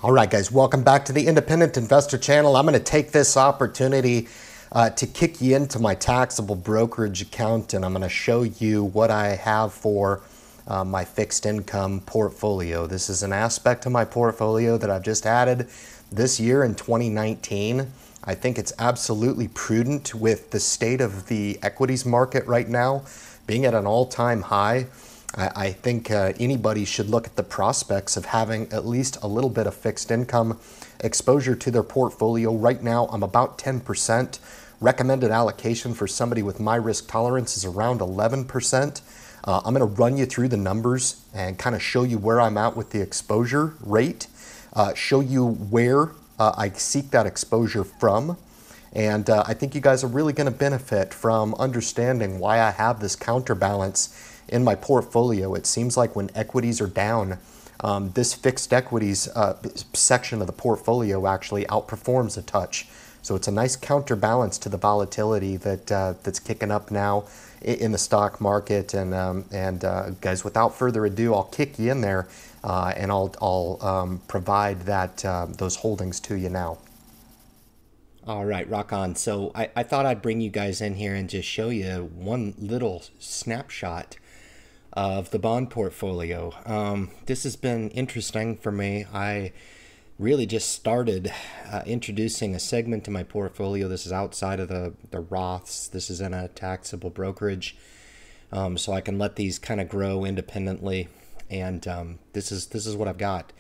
All right, guys, welcome back to the Independent Investor Channel. I'm going to take this opportunity to kick you into my taxable brokerage account, and I'm going to show you what I have for my fixed income portfolio. This is an aspect of my portfolio that I've just added this year in 2019. I think it's absolutely prudent with the state of the equities market right now being at an all-time high. I think anybody should look at the prospects of having at least a little bit of fixed income exposure to their portfolio. Right now, I'm about 10%. Recommended allocation for somebody with my risk tolerance is around 11%. I'm going to run you through the numbers and kind of show you where I'm at with the exposure rate, show you where I seek that exposure from. And I think you guys are really going to benefit from understanding why I have this counterbalance in my portfolio. It seems like when equities are down, this fixed equities section of the portfolio actually outperforms a touch. So it's a nice counterbalance to the volatility that that's kicking up now in the stock market. And guys, without further ado, I'll kick you in there and I'll provide that those holdings to you now. All right, rock on. So I thought I'd bring you guys in here and just show you one little snapshot of the bond portfolio. This has been interesting for me. I really just started introducing a segment to my portfolio. This is outside of the Roths. This is in a taxable brokerage, so I can let these kind of grow independently. And this is what I've got.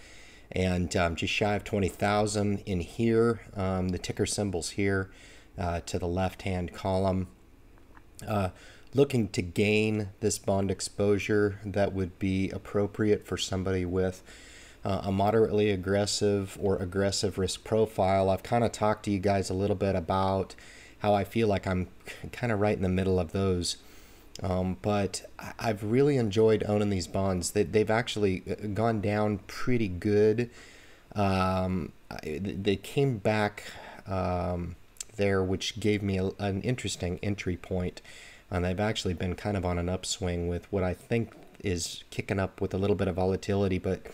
And just shy of 20,000 in here. The ticker symbols here to the left-hand column. Looking to gain this bond exposure that would be appropriate for somebody with a moderately aggressive or aggressive risk profile. I've kind of talked to you guys a little bit about how I feel like I'm kind of right in the middle of those. But I've really enjoyed owning these bonds. They've actually gone down pretty good. They came back there, which gave me an interesting entry point. And they've actually been kind of on an upswing with what I think is kicking up with a little bit of volatility. But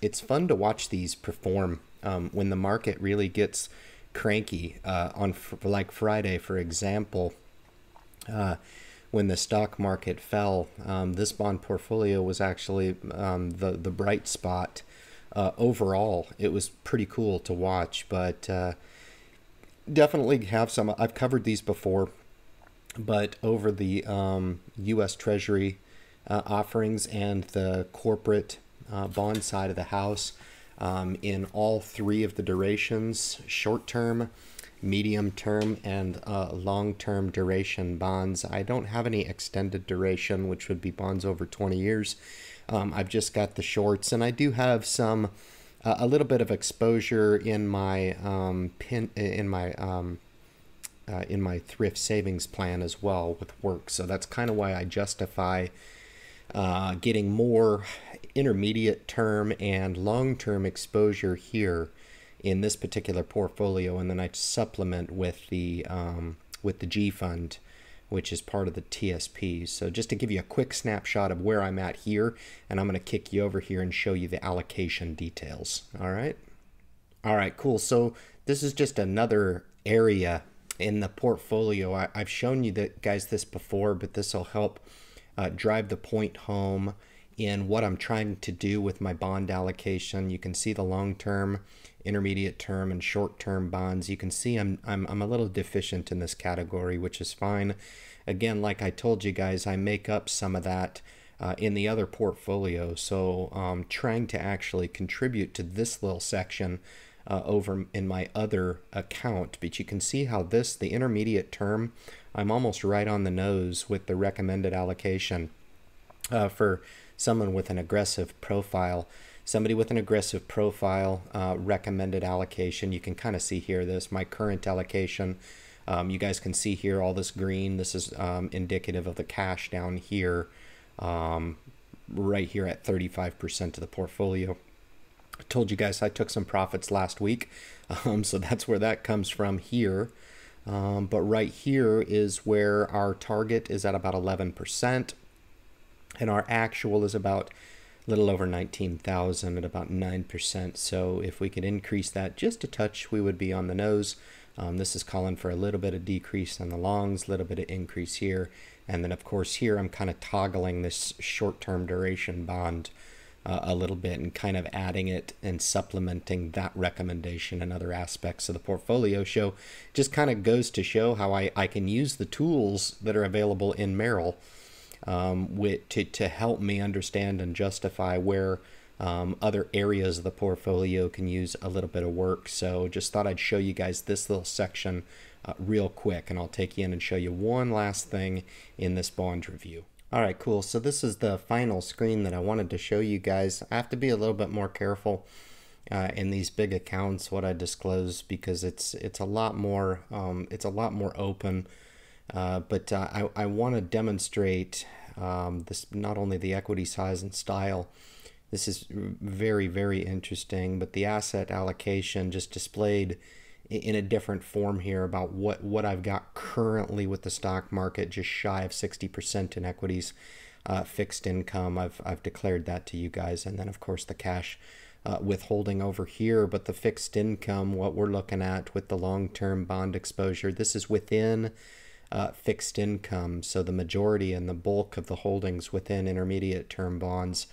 it's fun to watch these perform when the market really gets cranky. On like Friday, for example, when the stock market fell, this bond portfolio was actually the bright spot. Overall, it was pretty cool to watch, but definitely have some. I've covered these before. But over the U.S. Treasury offerings and the corporate bond side of the house, in all three of the durations, short-term, medium-term, and long-term duration bonds. I don't have any extended duration, which would be bonds over 20 years. I've just got the shorts, and I do have some a little bit of exposure in my in my thrift savings plan as well with work. So that's kind of why I justify getting more intermediate term and long-term exposure here in this particular portfolio, and then I supplement with the G fund, which is part of the TSP. So just to give you a quick snapshot of where I'm at here, and I'm going to kick you over here and show you the allocation details. All right, cool. So this is just another area in the portfolio. I've shown you that, guys, this before, but this will help drive the point home in what I'm trying to do with my bond allocation. You can see the long-term, intermediate term, and short-term bonds. You can see I'm a little deficient in this category, which is fine. Again, like I told you guys, I make up some of that in the other portfolio. So trying to actually contribute to this little section over in my other account. But you can see how the intermediate term, I'm almost right on the nose with the recommended allocation for someone with an aggressive profile. Somebody with an aggressive profile, recommended allocation, you can kind of see here my current allocation. You guys can see here all this green. This is indicative of the cash down here, right here at 35% of the portfolio. I told you guys I took some profits last week, so that's where that comes from here. But right here is where our target is at about 11%, and our actual is about little over 19,000 at about 9%. So if we could increase that just a touch, we would be on the nose. This is calling for a little bit of decrease on the longs, a little bit of increase here. And then of course here I'm kind of toggling this short-term duration bond a little bit and kind of adding it and supplementing that recommendation and other aspects of the portfolio. Show just kind of goes to show how I can use the tools that are available in Merrill to help me understand and justify where other areas of the portfolio can use a little bit of work. So just thought I'd show you guys this little section real quick, and I'll take you in and show you one last thing in this bond review. All right, cool. So this is the final screen that I wanted to show you guys. I have to be a little bit more careful in these big accounts what I disclose, because it's a lot more open. But I want to demonstrate this, not only the equity size and style. This is very, very interesting, but the asset allocation just displayed in a different form here about what I've got currently with the stock market, just shy of 60% in equities, fixed income. I've declared that to you guys, and then of course the cash withholding over here. But the fixed income, what we're looking at with the long-term bond exposure, this is within fixed income, so the majority and the bulk of the holdings within intermediate term bonds.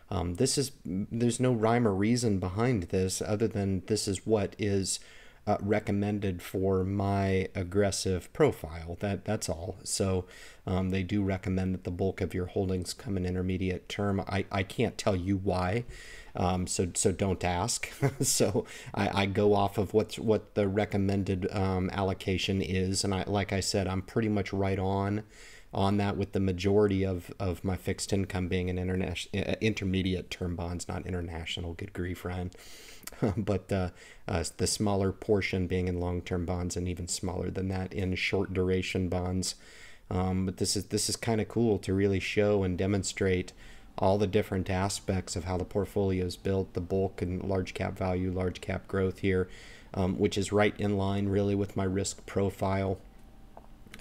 There's no rhyme or reason behind this other than this is what is recommended for my aggressive profile. That's all. So they do recommend that the bulk of your holdings come in intermediate term. I can't tell you why, so don't ask. So I go off of what the recommended allocation is, and like I said, I'm pretty much right on that, with the majority of my fixed income being in intermediate term bonds, not international. Good grief, Ryan. But the smaller portion being in long-term bonds, and even smaller than that in short duration bonds. But this is kind of cool to really show and demonstrate all the different aspects of how the portfolio is built, the bulk and large cap value, large cap growth here, which is right in line really with my risk profile.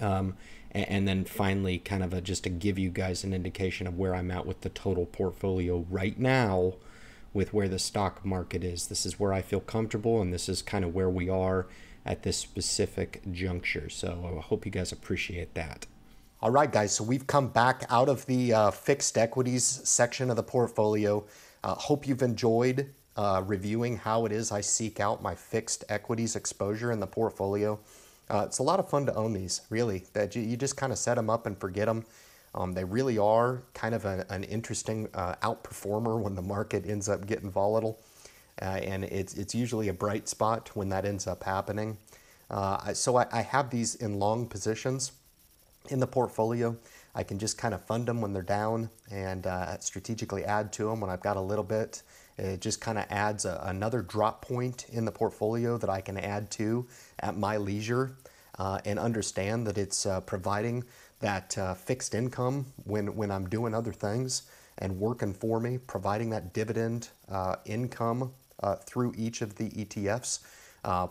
And then finally, kind of just to give you guys an indication of where I'm at with the total portfolio right now, with where the stock market is. This is where I feel comfortable, and this is kind of where we are at this specific juncture. So I hope you guys appreciate that. All right, guys, so we've come back out of the fixed equities section of the portfolio. Hope you've enjoyed reviewing how it is I seek out my fixed equities exposure in the portfolio. It's a lot of fun to own these, really. That you just kind of set them up and forget them. They really are kind of an interesting outperformer when the market ends up getting volatile. And it's usually a bright spot when that ends up happening. So I have these in long positions in the portfolio. I can just kind of fund them when they're down and strategically add to them when I've got a little bit. It just kind of adds another drop point in the portfolio that I can add to at my leisure, and understand that it's providing that fixed income when I'm doing other things and working for me, providing that dividend income through each of the ETFs,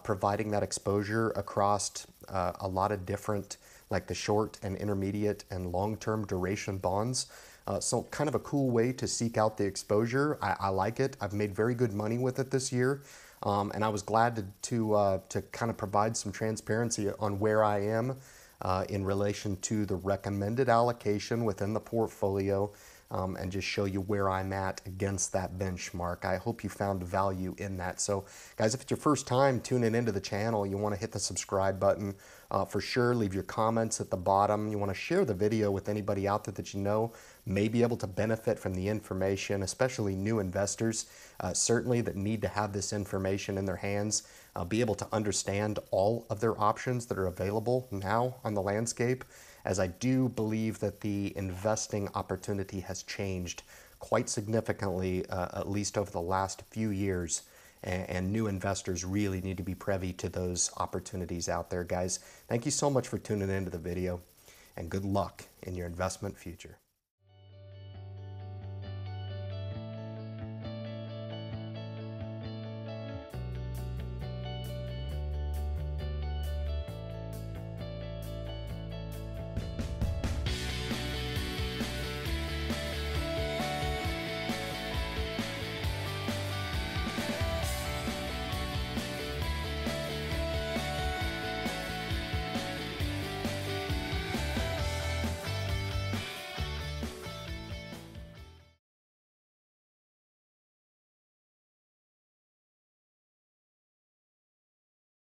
providing that exposure across a lot of different, like the short and intermediate and long-term duration bonds. So kind of a cool way to seek out the exposure. I like it. I've made very good money with it this year. And I was glad to kind of provide some transparency on where I am in relation to the recommended allocation within the portfolio, and just show you where I'm at against that benchmark. I hope you found value in that. So guys, if it's your first time tuning into the channel, you want to hit the subscribe button for sure. Leave your comments at the bottom. You want to share the video with anybody out there that you know may be able to benefit from the information, especially new investors, certainly that need to have this information in their hands, be able to understand all of their options that are available now on the landscape, as I do believe that the investing opportunity has changed quite significantly, at least over the last few years, and new investors really need to be privy to those opportunities out there, guys. Thank you so much for tuning into the video, and good luck in your investment future.